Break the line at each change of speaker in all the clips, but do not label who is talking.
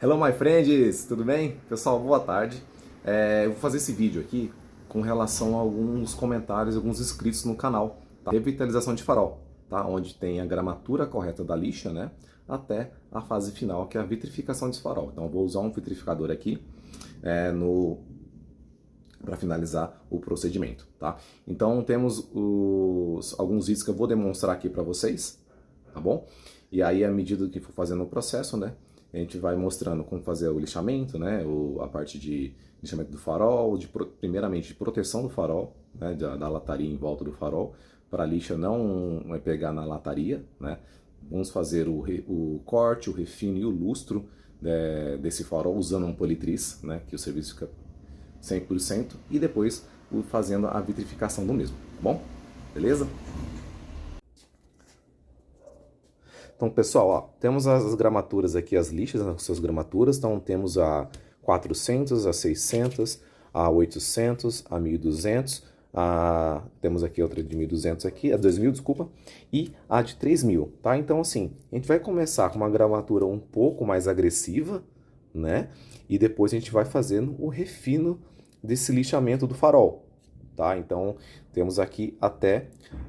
Hello, my friends! Tudo bem? Pessoal, boa tarde. Eu vou fazer esse vídeo aqui com relação a alguns comentários, alguns inscritos no canal, tá? Revitalização de farol, tá? Onde tem a gramatura correta da lixa, né? Até a fase final, que é a vitrificação desse farol. Então, eu vou usar um vitrificador aqui para finalizar o procedimento, tá? Então, temos alguns itens que eu vou demonstrar aqui para vocês, tá bom? E aí, à medida que for fazendo o processo, né? A gente vai mostrando como fazer o lixamento, né? A parte de lixamento do farol, primeiramente de proteção do farol, né? Da lataria em volta do farol, para a lixa não pegar na lataria, né? Vamos fazer o corte, o refino e o lustro desse farol usando um politriz, né? Que o serviço fica 100%, e depois fazendo a vitrificação do mesmo, tá bom? Beleza? Então, pessoal, ó, temos as gramaturas aqui, as lixas, as suas gramaturas. Então, temos a 400, a 600, a 800, a 1200, temos aqui outra de 1200 aqui, a 2000, desculpa, e a de 3000, tá? Então, assim, a gente vai começar com uma gramatura um pouco mais agressiva, né? E depois a gente vai fazendo o refino desse lixamento do farol, tá? Então, temos aqui até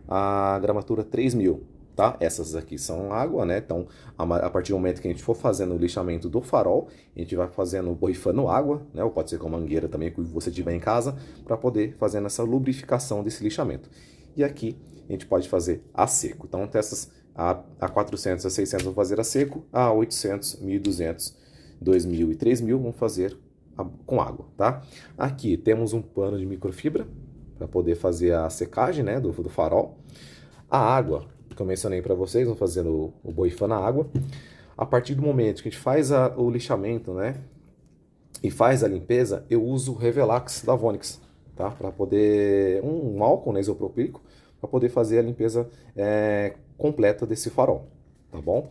a gramatura 3000. Tá? Essas aqui são água, né? Então, a partir do momento que a gente for fazendo o lixamento do farol, a gente vai fazendo, borrifando água, né? Ou pode ser com mangueira também, que você tiver em casa, para poder fazer essa lubrificação desse lixamento. E aqui a gente pode fazer a seco. Então, essas a 400, a 600 vamos fazer a seco, a 800, 1200, 2000 e 3000 vamos fazer com água, tá? Aqui temos um pano de microfibra para poder fazer a secagem, né? Do farol. A água que eu mencionei para vocês, vamos fazendo o borrifando a água. A partir do momento que a gente faz o lixamento, né, e faz a limpeza, eu uso o Revelax da Vonix, tá? Para poder, um álcool, né, isopropílico, para poder fazer a limpeza completa desse farol, tá bom?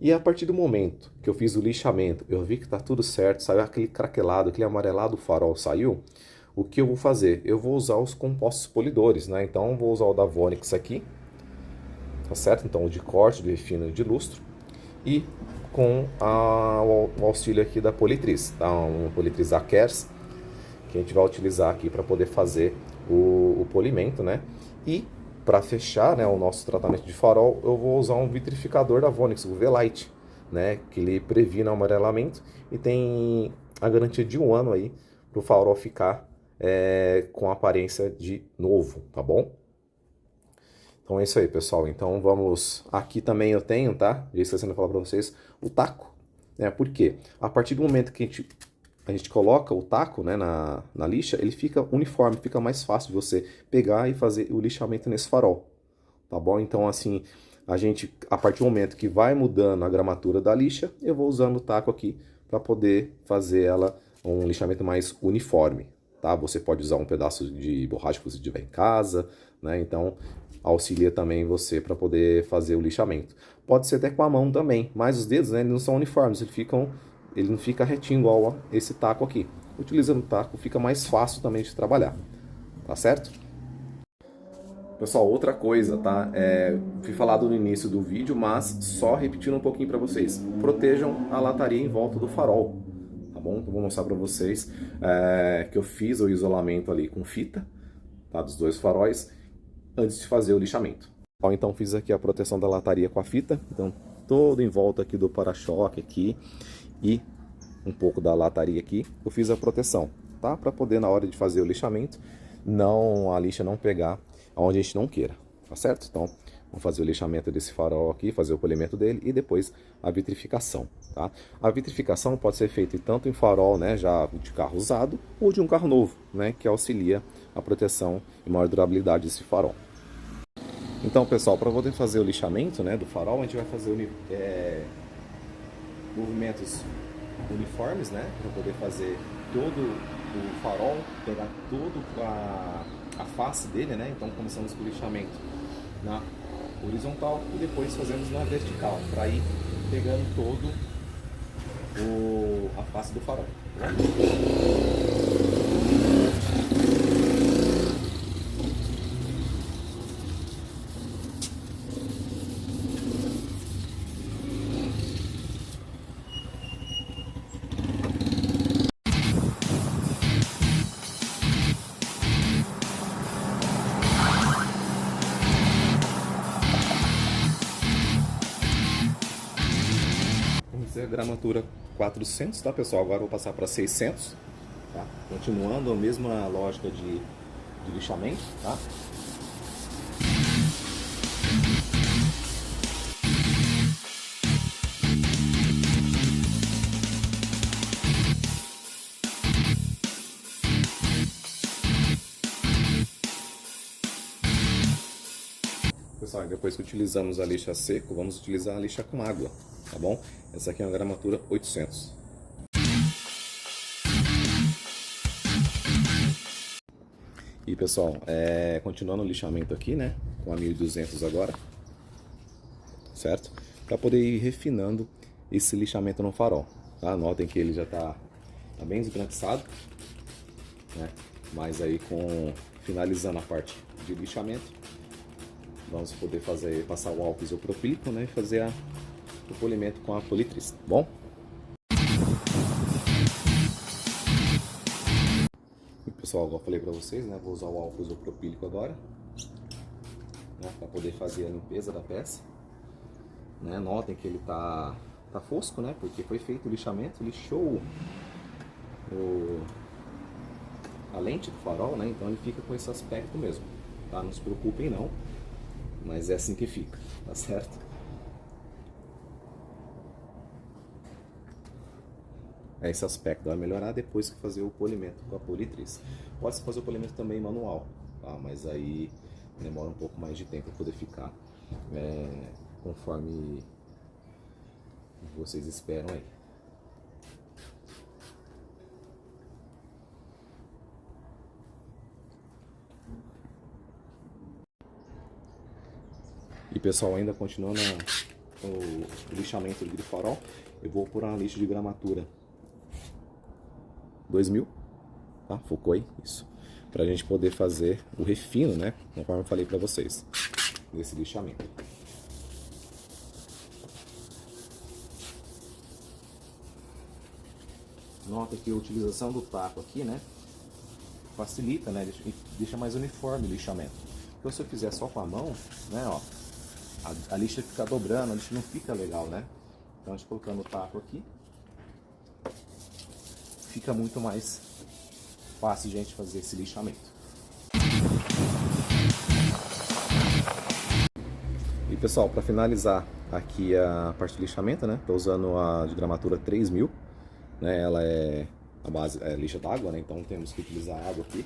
E a partir do momento que eu fiz o lixamento, eu vi que tá tudo certo, saiu aquele craquelado, aquele amarelado do farol saiu, o que eu vou fazer? Eu vou usar os compostos polidores, né? Então, eu vou usar o da Vonix aqui, tá certo? Então, o de corte, de refino e de lustro, e com o auxílio aqui da politriz, tá? Um politriz Akers, que a gente vai utilizar aqui para poder fazer o polimento, né? E para fechar, né, o nosso tratamento de farol, eu vou usar um vitrificador da Vonix, o V-Lite, né? Que ele previne o amarelamento e tem a garantia de 1 ano aí para o farol ficar com aparência de novo, tá bom? Então é isso aí, pessoal. Então vamos... Aqui também eu tenho, tá? Já esquecendo de falar para vocês, o taco. Né? Por quê? A partir do momento que a gente coloca o taco, né, na lixa, ele fica uniforme, fica mais fácil de você pegar e fazer o lixamento nesse farol. Tá bom? Então, assim, a partir do momento que vai mudando a gramatura da lixa, eu vou usando o taco aqui para poder fazer ela um lixamento mais uniforme. Tá? Você pode usar um pedaço de borracha que você tiver em casa, né? Então, auxilia também você para poder fazer o lixamento. Pode ser até com a mão também, mas os dedos, né, eles não são uniformes, ele não fica retinho igual a esse taco aqui. Utilizando o taco fica mais fácil também de trabalhar, tá certo? Pessoal, outra coisa, tá? Fui falado no início do vídeo, mas só repetindo um pouquinho para vocês. Protejam a lataria em volta do farol, tá bom? Então, vou mostrar para vocês que eu fiz o isolamento ali com fita, tá? Dos dois faróis, antes de fazer o lixamento. Então fiz aqui a proteção da lataria com a fita, então todo em volta aqui do para-choque aqui e um pouco da lataria aqui, eu fiz a proteção, tá? Para poder na hora de fazer o lixamento, a lixa não pegar onde a gente não queira, tá certo? Então vamos fazer o lixamento desse farol aqui, fazer o polimento dele e depois a vitrificação, tá? A vitrificação pode ser feita tanto em farol, né, já de carro usado, ou de um carro novo, né, que auxilia a proteção e maior durabilidade desse farol. Então, pessoal, para poder fazer o lixamento, né, do farol, a gente vai fazer movimentos uniformes, né, para poder fazer todo o farol, pegar toda a face dele, né. Então, começamos com o lixamento na horizontal e depois fazemos na vertical, para ir pegando todo a face do farol. Tá? Essa é a gramatura 400, tá, pessoal? Agora eu vou passar para 600, tá? Continuando a mesma lógica de lixamento, tá? Pessoal, depois que utilizamos a lixa seco, vamos utilizar a lixa com água, tá bom? Essa aqui é uma gramatura 800. E pessoal, continuando o lixamento aqui, né? Com a 1200 agora, certo? Para poder ir refinando esse lixamento no farol, tá? Notem que ele já tá bem esbranquiçado, né? Mas aí finalizando a parte de lixamento, vamos poder passar o álcool isopropílico, né, e fazer o polimento com a politriz, tá bom? E pessoal, igual eu falei para vocês, né, vou usar o álcool isopropílico agora, né, para poder fazer a limpeza da peça, né? Notem que ele tá fosco, né, porque foi feito o lixamento, lixou a lente do farol, né, então ele fica com esse aspecto mesmo, tá? Não se preocupem não. Mas é assim que fica, tá certo? Esse aspecto vai melhorar depois que fazer o polimento com a politriz. Pode-se fazer o polimento também manual, tá? Mas aí demora um pouco mais de tempo para poder ficar conforme vocês esperam aí. E pessoal, ainda continuando o lixamento do farol, eu vou pôr uma lixa de gramatura 2000, tá? Focou aí, isso. Pra gente poder fazer o refino, né? Conforme eu falei pra vocês, desse lixamento. Nota que a utilização do taco aqui, né? Facilita, né? Deixa mais uniforme o lixamento. Então se eu fizer só com a mão, né? Ó, a lixa fica dobrando, a lixa não fica legal, né? Então a gente colocando o taco aqui, fica muito mais fácil de a gente fazer esse lixamento. E pessoal, para finalizar aqui a parte do lixamento, né? Tô usando a de gramatura 3000, né? Ela a base é lixa d'água, né? Então temos que utilizar água aqui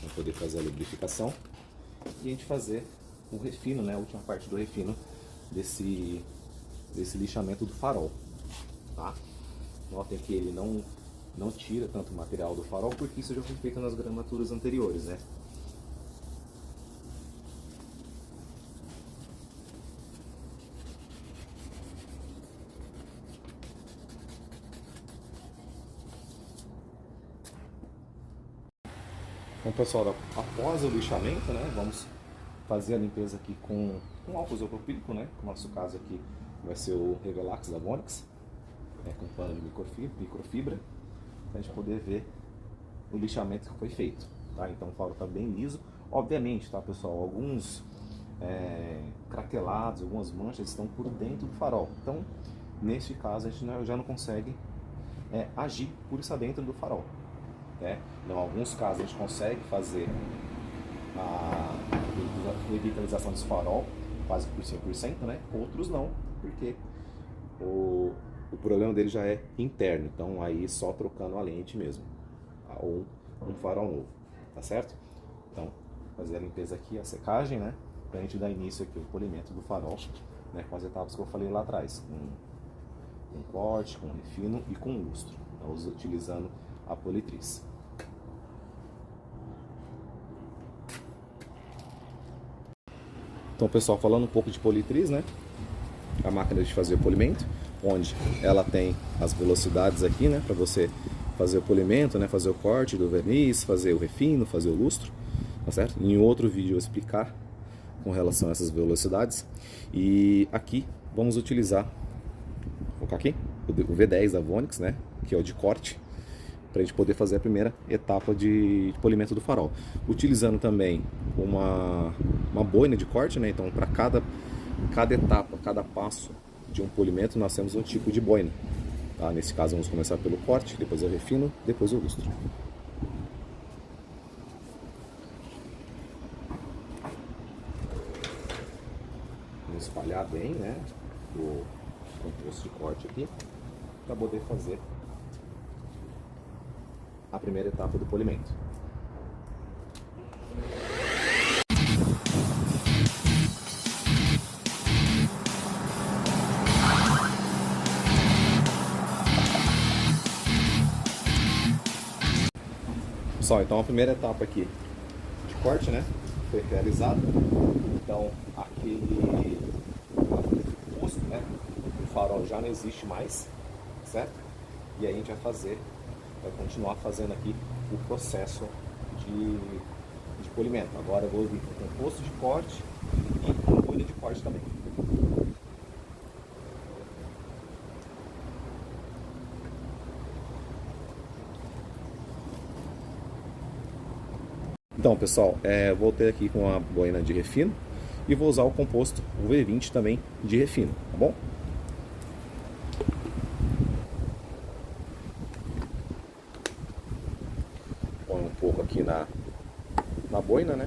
para poder fazer a lubrificação e a gente fazer o refino, né? A última parte do refino desse lixamento do farol, tá? Notem que ele não tira tanto material do farol, porque isso já foi feito nas gramaturas anteriores, né? Então pessoal, após o lixamento, né, vamos fazer a limpeza aqui com álcool isopropílico, né? No nosso caso aqui vai ser o Revelax da Vonix, com pano de microfibra, para a gente poder ver o lixamento que foi feito, tá? Então o farol está bem liso. Obviamente, tá, pessoal, alguns craquelados, algumas manchas estão por dentro do farol. Então, nesse caso, a gente já não consegue agir por estar dentro do farol, né? Em alguns casos a gente consegue fazer a revitalização desse farol quase por 100%, né? Outros não, porque o problema dele já é interno, então aí só trocando a lente mesmo, tá? Ou um farol novo, tá certo? Então, fazer a limpeza aqui, a secagem, né? Pra gente dar início aqui ao polimento do farol, né? Com as etapas que eu falei lá atrás, com corte, com refino e com lustro, então, utilizando a politriz. Então pessoal, falando um pouco de politriz, né? A máquina de fazer o polimento, onde ela tem as velocidades aqui, né? Para você fazer o polimento, né? Fazer o corte do verniz, fazer o refino, fazer o lustro, tá certo? Em outro vídeo eu vou explicar com relação a essas velocidades. E aqui vamos utilizar, vou colocar aqui, o V10 da Vonix, né? Que é o de corte, para a gente poder fazer a primeira etapa de polimento do farol. Utilizando também uma boina de corte, né? Então, para cada etapa, cada passo de um polimento, nós temos um tipo de boina. Tá? Nesse caso, vamos começar pelo corte, depois eu refino, depois eu lustro. Vamos espalhar bem, né, o composto de corte aqui, para poder fazer a primeira etapa do polimento. Pessoal, então a primeira etapa aqui de corte, né, foi realizada. Então aquele posto, né, o farol já não existe mais, certo? E aí a gente vai continuar fazendo aqui o processo de polimento. Agora eu vou vir com composto de corte e com bolha de corte também. Então, pessoal, voltei aqui com a boina de refino e vou usar o composto, o V20 também de refino, tá bom? Põe um pouco aqui na boina, né?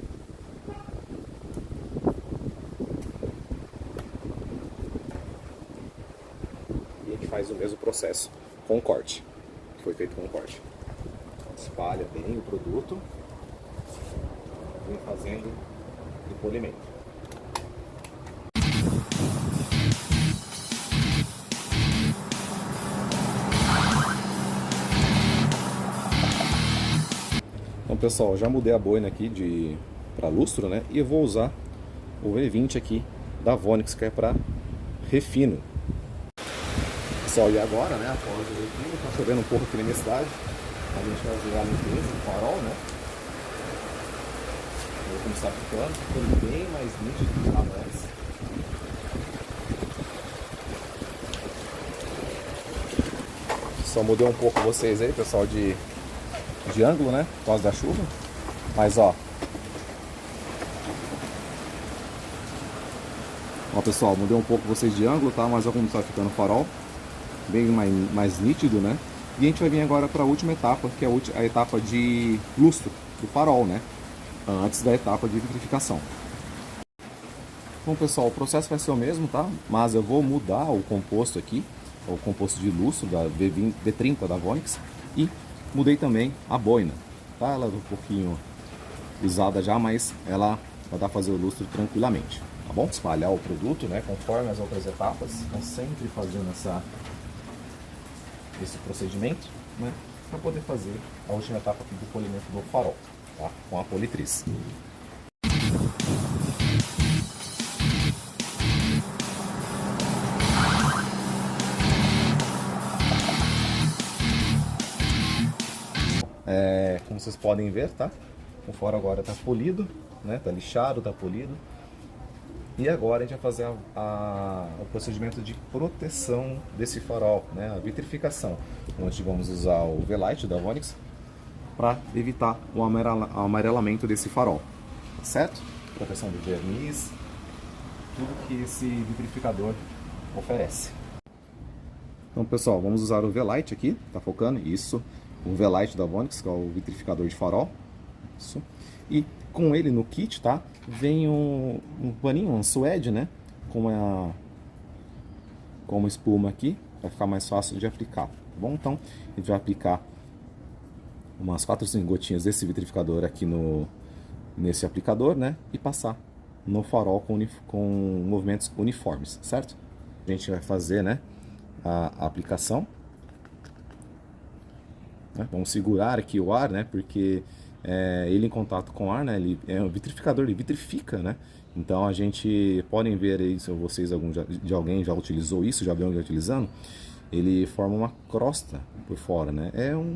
E a gente faz o mesmo processo com o corte, que foi feito com o corte. Espalha bem o produto. Vem fazendo o polimento. Então, pessoal, já mudei a boina aqui para lustro, né? E eu vou usar o V20 aqui da Vonix, que é para refino. Pessoal, e agora, né? Após o refino, tá chovendo um pouco aqui na minha cidade. A gente vai fazer a limpeza do farol, né? Como está ficando bem mais nítido do que estava antes. Só mudei um pouco vocês aí, pessoal, de ângulo, né, por causa da chuva. Mas ó, pessoal, mudei um pouco vocês de ângulo, tá? Mas olha como está ficando o farol, bem mais nítido, né? E a gente vai vir agora para a última etapa, que é a etapa de lustro do farol, né? Antes da etapa de vitrificação. Bom, pessoal, o processo vai ser o mesmo, tá? Mas eu vou mudar o composto aqui, o composto de lustro da V30 da Vonix, e mudei também a boina, tá? Ela é um pouquinho usada já, mas ela vai dar para fazer o lustro tranquilamente, tá bom? Espalhar o produto, né, conforme as outras etapas, então sempre fazendo esse procedimento, né, para poder fazer a última etapa aqui do polimento do farol. Tá? Com a politriz. Como vocês podem ver, tá? O farol agora está polido, né? Tá lixado, tá polido. E agora a gente vai fazer o procedimento de proteção desse farol, né? A vitrificação, onde vamos usar o V-Lite da Vonix para evitar o amarelamento desse farol, tá certo? Proteção do verniz, tudo que esse vitrificador oferece. Então, pessoal, vamos usar o V-Lite aqui, tá focando? Isso, o V-Lite da Vonix, que é o vitrificador de farol. Isso. E com ele no kit, tá? Vem um paninho, um suede, né? Com uma espuma aqui, para ficar mais fácil de aplicar, tá bom? Então, a gente vai aplicar umas 4 ou 5 gotinhas desse vitrificador aqui nesse aplicador, né? E passar no farol com movimentos uniformes, certo? A gente vai fazer, né, a aplicação. Né? Vamos segurar aqui o ar, né? Porque ele em contato com o ar, né? Ele é um vitrificador, ele vitrifica, né? Então a gente podem ver aí, se vocês de alguém já utilizou isso, já viu alguém utilizando, ele forma uma crosta por fora, né?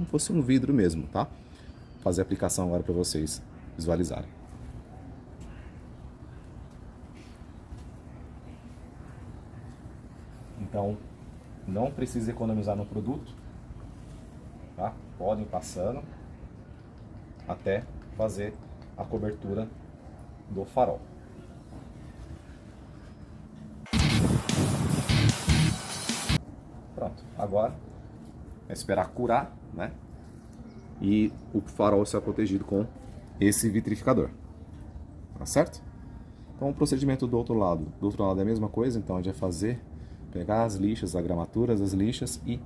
Fosse um vidro mesmo, tá? Vou fazer a aplicação agora para vocês visualizarem. Então, não precisa economizar no produto, tá? Podem ir passando até fazer a cobertura do farol. Pronto, agora é esperar curar, né? E o farol ser protegido com esse vitrificador, tá certo? Então o procedimento do outro lado é a mesma coisa, então a gente vai fazer, pegar as lixas, a gramatura das lixas e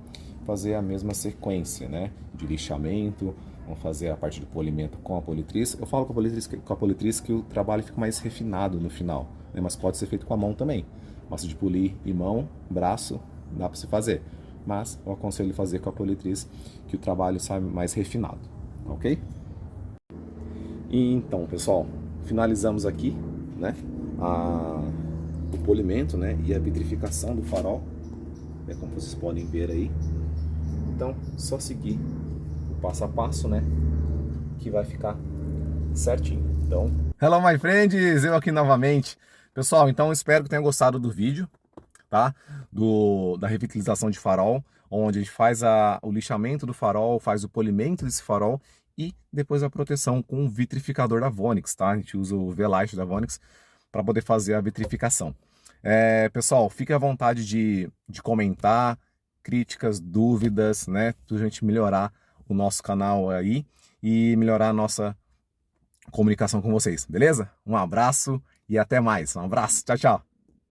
fazer a mesma sequência, né? De lixamento, vamos fazer a parte do polimento com a politriz. Eu falo com a politriz que o trabalho fica mais refinado no final, né? Mas pode ser feito com a mão também. Massa de polir em mão, braço, dá para se fazer. Mas eu aconselho fazer com a politriz, que o trabalho sai mais refinado, ok? E então, pessoal, finalizamos aqui, né, o polimento, né, e a vitrificação do farol, né, como vocês podem ver aí. Então, só seguir o passo a passo, né, que vai ficar certinho. Então, hello my friends, eu aqui novamente. Pessoal, então espero que tenham gostado do vídeo, tá? Da revitalização de farol, onde a gente faz o lixamento do farol, faz o polimento desse farol e depois a proteção com o vitrificador da Vonix, tá? A gente usa o V-Light da Vonix para poder fazer a vitrificação. Pessoal, fique à vontade de comentar, críticas, dúvidas, né? Para a gente melhorar o nosso canal aí e melhorar a nossa comunicação com vocês, beleza? Um abraço e até mais. Um abraço, tchau, tchau.